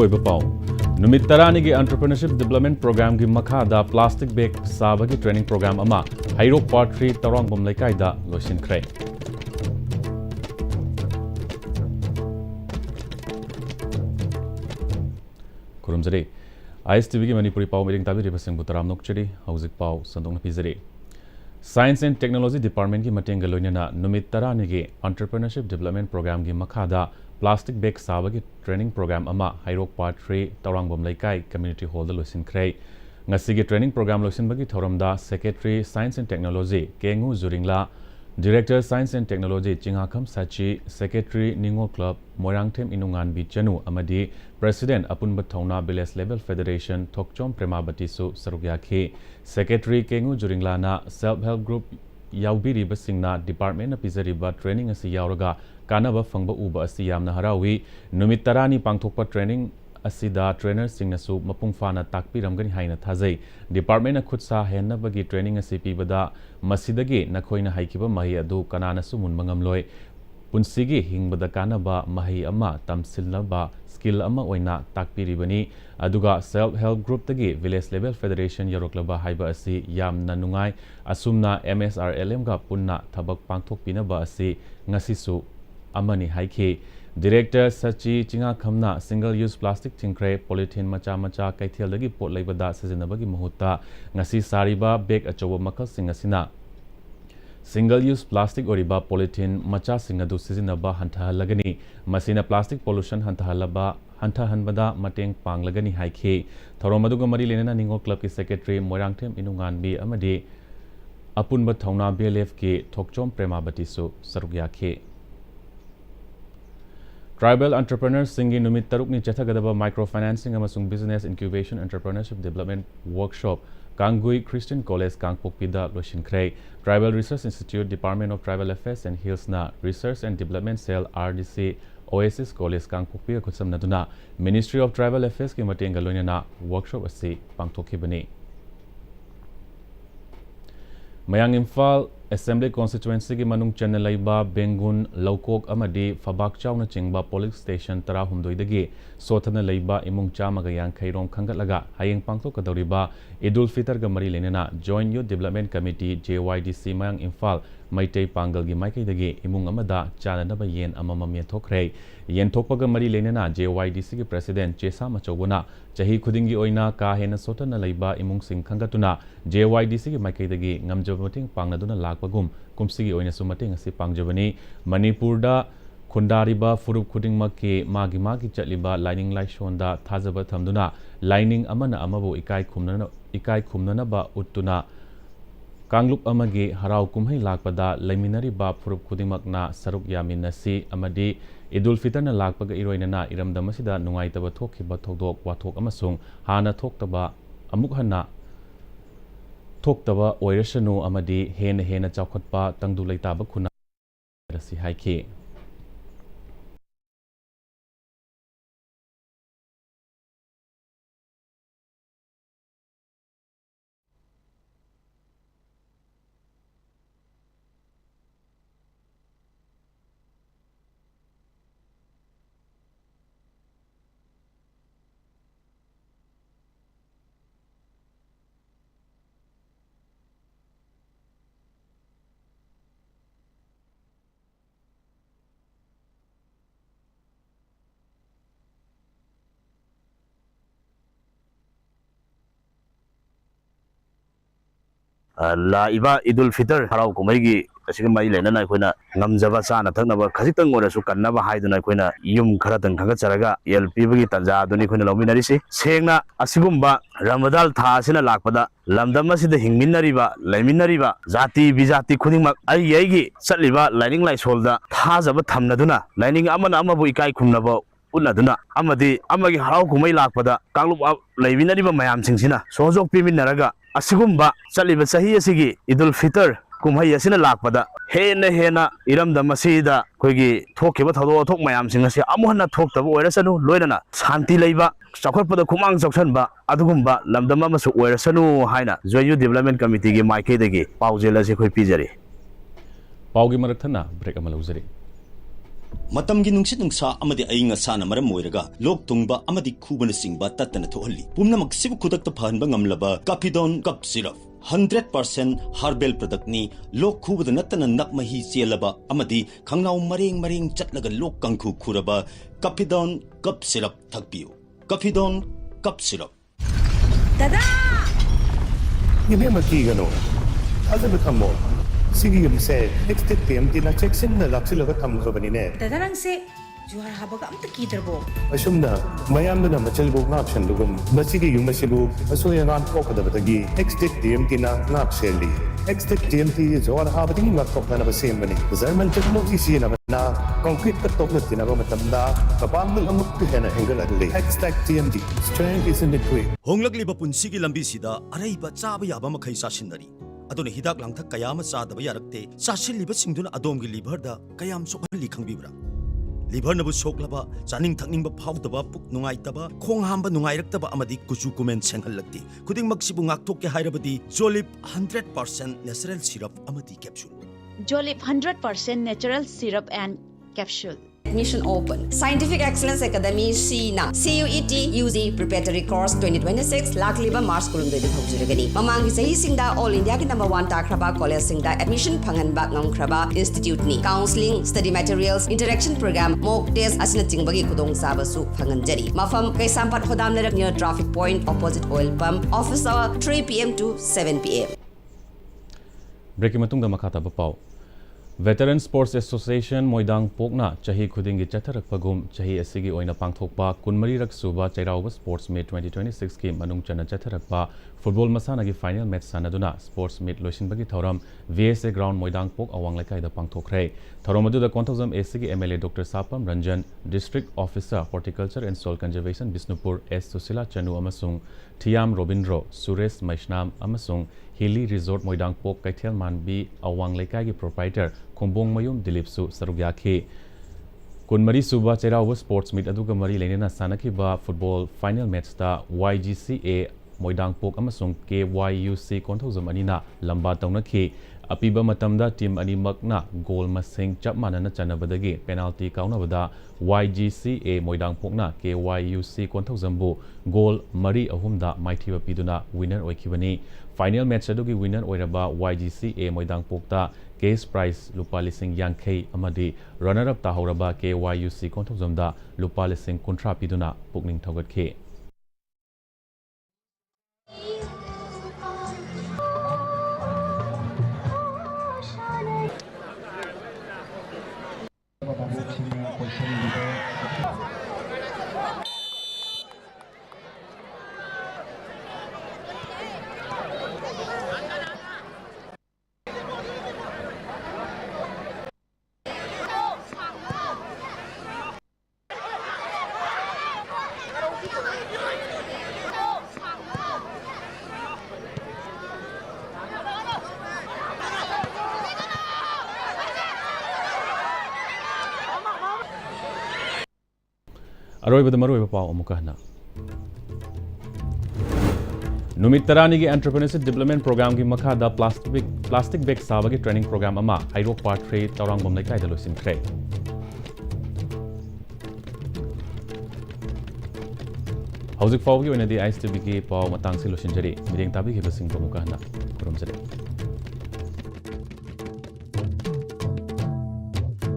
मरुओइब पाउ नुमित तरानी की entrepreneurship development program की मखादा प्लास्टिक बैग साबगी ट्रेनिंग प्रोग्राम अमा हैरोक पार्ट 3 तौरांगबम लेकाइदा लोइसिनख्रे खुरुमजरे Istv की मणिपुरी पाउ मीटिंग ताबी सिंह तराम नोकचरी हौजिक पाउ संदोंग पिजरे साइंस एंड टेक्नोलॉजी डिपार्टमेंट की मटेंग लोइनना नुमित तरानी की एंटरप्रेन्योरशिप डेवलपमेंट प्रोग्राम की मखादा प्लास्टिक बैग साबगी ट्रेनिंग प्रोग्राम अमा हैरोक part 3 Thourangbam Leikai community hall लोइसिनख्रे ngasi training program loisinbagi thoramda secretary science and technology kengu juringla director science and technology chingakham sachi secretary ningo club moirangthem inungan bi chanu amadi president apunba thauna village level federation thokchom premabati su sarugyakhi secretary kengu juringla na self help group yaubiri basingna department na pizariba training asi yauraga kanaba fangba uba asi yamna harawi numit tarani pangthokpa training asida trainer singnasu mapung fana takpiramgani haina thajai department na khutsa hennabagi training asi pibada masidagi nakhoina haikiba mahi adu kanana su munmangam loi punsigi hingbada kanaba mahi ama tamsilnaba skill ama oina takpiribani aduga self help group tagi village level federation yaroklaba haiba asi yamna nungai asumna msrlm ga punna thabak pangthok pinaba asi ngasisu amani haiki Director Sachi Chinga Khamna single use plastic tingkre polythene macha macha kaithel dagi pot leibada sizinabagi mahutta ngasi sariba bag achoba makal singasina single use plastic oriba polythene macha singadu sizinaba hantahalagani masina plastic pollution hantahanbada mateng panglagani haikhe thoromaduga mari lenena ningo club ki secretary moirangthem inunganbi amadi apunba thauna BLF ki thokchom premabati su sarugyakhe Tribal entrepreneurs singi numit tarukni chathagadaba microfinancing amasung business incubation entrepreneurship development workshop Kangui Christian College Kangpokpida loisinkhre Tribal Research Institute Department of Tribal Affairs and Hills na Research and Development Cell RDC Oasis College Kangpokpi khutsamnaduna Ministry of Tribal Affairs ki matenga loinana workshop asi pangthokhibani Mayang Imphal Assembly Constituency की मनुंग चन्न लैबा बेंगुन लौकोक अमदी फबाक Chowna चिंगबा police station तरा हुमदोइदगी सोथना लैबा इमुंग चामगा यांखैरोम खंगतलगा हयेंग पांगथोकदौरिबा ईदुल फितर ग मरी लेनेना joint youth development committee JYDC Mayang Imphal Meitei Pangal गी माइकैदगी इमुंग अमदा चाननबा येन अममम येथोखरे येनथोकपग मरी लेनेना JYDC की प्रेसिडेंट चेसा मचौबना चाही खुदिंगी ओइना का हेना सोथना लैबा इमुंग सिंग खंगतुना JYDC की माइकैदगी ngamjaba mating pangnaduna lakpagum kumsigi oina su mating asi pangjabani Manipurda khundariba furup khudingmakki magi chatliba lining laishonda thajaba thamduna lining amana amabu ikai khumnana ba uttuna Kanglup amagi harau kumhai lakpada laiminariba furup khudingmakna saruk yaminasi amadi Idul Fitr na lakpaga iroinana iramdamasida nungaitaba thokhiba thodok wathok amasung hana thoktaba amuk hana थोक्तबा ओइरसनु अमदी हेन चाउखटपा तंगदु लैताबा खुना रसी हाइखे लाइबा ईदुल फितर हराव कुमैगी असिगमाई लेना अखोना ngamjaba chana thaknaba khajitang orasu kannaba haiduna akhona yum kharatang khangacharaga LPBgi tanja aduni khona lominari si sengna asigumba ramadal tha asina lakpada lamdam asida hingminariba laiminariba jati bijati khudingmak aigi chatliba lining laisolda thajaba thamnaduna lining amana amabu ikai khumnaba unaduna amadi amagi haraw kumai lakpada kanglup laiminariba mayam singsina sojok piminaraga asigumba chatliba sahi asigi idul fitr kumhai asina lakpada hena iramda masida koigi thokhiba thado thok mayam singasi amuhna thoktaba oirasanu loinana shanti leiba chakholpada khumang choksanba adugumba lamdama masu oirasanu haina joyu development committee gi maike degi paujela se khoi pijari paugi marathana break amaluzari ꯃꯇꯝꯒꯤ ꯅꯨꯡꯁꯤꯠ ꯅꯨꯡꯁꯥ ꯑꯃꯗꯤ ꯑꯏꯪ ꯑꯁꯥꯅ ꯃꯔꯝ ꯑꯣꯏꯔꯒ ꯂꯣꯛ ꯊꯨꯡꯕ ꯑꯃꯗꯤ ꯈꯨꯕꯅꯆꯤꯡꯕ ꯇꯠꯇꯅ ꯊꯣꯛꯍꯜꯂꯤ ꯄꯨꯝꯅꯃꯛ ꯁꯤꯕꯨ ꯈꯨꯗꯛꯇ ꯐꯍꯟꯕ ꯉꯝꯂꯕ ꯀꯐꯤꯗꯣꯟ ꯀꯞ ꯁꯤꯔꯞ 100% ꯍꯥꯔꯕꯦꯜ ꯄ꯭ꯔꯗꯛꯅꯤ ꯂꯣꯛ ꯈꯨꯕꯗ ꯅꯠꯇꯅ ꯅꯞ ꯃꯍꯤ ꯆꯦꯜꯂꯕ ꯑꯃꯗꯤ ꯈꯪꯅꯥꯎ ꯃꯔꯦꯡ ꯃꯔꯦꯡ ꯆꯠꯂꯒ ꯂꯣꯛ ꯀꯪꯈꯨ ꯈꯨꯔꯕ ꯀꯐꯤꯗꯣꯟ ꯀꯞ syrup ꯊꯛꯄꯤꯌꯨ ꯀꯐꯤꯗꯣꯟ cup syrup Dada! Ibema kigano. Alam mo, sige yung se, next time tinacheksin na laksilaga tamgrabanine. Dada nang se, juhar habaga amta kitarbo. Asum na, mayam na machalbog na option lugum. Masige yung masibu, asuyangan ko kadabatagi. Next TMT na napseli. Next TMT juhar habating matok na nabasemani. Zarmal technology siya na concrete katok na tinago matanda. Kapamil ang magpihena enggal adli. Next TMT, strength is in the quick. ꯍꯣꯡꯂꯛꯂꯤꯕ ꯄꯨꯟꯁꯤꯒꯤ ꯂꯝꯕꯤꯁꯤꯗ ꯑꯔꯩꯕ ꯆꯥꯕ ꯌꯥꯕ ꯃꯈꯩ ꯆꯥꯁꯤꯟꯅꯔꯤ ꯑꯗꯨꯅ ꯍꯤꯗꯥꯛ ꯂꯥꯡꯊꯛ ꯀꯌꯥ ꯑꯃ ꯆꯥꯗꯕ ꯌꯥꯔꯛꯇꯦ ꯆꯥꯁꯤꯜꯂꯤꯕꯁꯤꯡꯗꯨꯅ ꯑꯗꯣꯝꯒꯤ ꯂꯤꯚꯔꯗ ꯀꯌꯥꯝ ꯁꯣꯛꯍꯜꯂꯤ ꯈꯪꯕꯤꯕ꯭ꯔꯥ ꯂꯤꯚꯔꯅꯕꯨ ꯁꯣꯛꯂꯕ ꯆꯥꯅꯤꯡ ꯊꯛꯅꯤꯡꯕ ꯐꯥꯎꯗꯕ ꯄꯨꯛ ꯅꯨꯡꯉꯥꯏꯇꯕ ꯈꯣꯡ ꯍꯥꯝꯕ ꯅꯨꯡꯉꯥꯏꯔꯛꯇꯕ ꯑꯃꯗꯤ ꯀꯨꯆꯨ ꯀꯨꯃꯦꯟ ꯁꯦꯡꯍꯜꯂꯛꯇꯦ ꯈꯨꯗꯤꯡꯃꯛꯁꯤꯕꯨ ꯉꯥꯛꯊꯣꯛꯀꯦ ꯍꯥꯏꯔꯕꯗꯤ ꯖꯣꯂꯤꯞ 100% ꯅꯦꯆꯔꯦꯜ ꯁꯤꯔꯞ ꯑꯃꯗꯤ capsule Jolip 100% natural syrup and capsule. Admission open. Scientific Excellence Academy CNA CUET UZ Preparatory Course 2026 Lakliba Mars Kurumdoi Hojuragani. Mamangi sahi singda All India ki number 1 takraba college singda admission phanganba ngamkraba institute ni. Counseling, study materials, interaction program, mock test asina tingbagi kudong sabasu phanganjari. Mafam Kaisampat Hodam Narak near traffic point opposite oil pump. Office hour 3 p.m. to 7 p.m. Break matung da makata bapau. Veteran Sports Association Moidang Pokna Chahi Khudingi Chatharak Pagum Chahi Asigi Oina Pangthokpa Kunmari Raksuba Chairauba Sports Meet 2026 ki Manung Chana Chatharakpa Football Masana gi final match sanaduna Sports Meet Loishinbagi Thoram VSA Ground Moidang Pok Awang Laikai da Pangthokre Thoram adu da Konthozam ACG MLA Dr Sapam Ranjan District Officer Horticulture and Soil Conservation Bisnupur S Susila Chanu amasung Thiam Robindro Suresh Maishnam amasung Hilly Resort Moidang Pok Kaithel Manbi Awang Laikai gi proprietor Kumbong Mayum Dilip Su Sarugyakhi Kunmari Suba Chairauba Sports Meet aduga mari lenena sanakiba football final match ta YGCA Moidang Pok amasung KYUC Konthozam anina lamba taunakhi apiba matamda team animakna goal masing chap manana chanabadagi penalty kaunabada YGCA Moidang Pokna KYUC Konthozambu goal mari ahumda maithiba piduna winner oikhibani final match adugi winner oiraba YGCA Moidang Pokta case prize lupa lising yankei amadi runner up tahoraba KYUC Konthozamda lupa lising kontra piduna pukning thogatke Aroy Maroy Pao Mukahna. Numit Tarani Entrepreneurship Development Program ki Makada Plastic Bag Savagi Training Program Ama Hydro Part 3 Taurang Bomlai Lusin Kray. Howzik Fawgi when the Istv ki Pao Matang Silusin Jari, Meeting Tabi Hibasing Mukahna. Kurum Jari.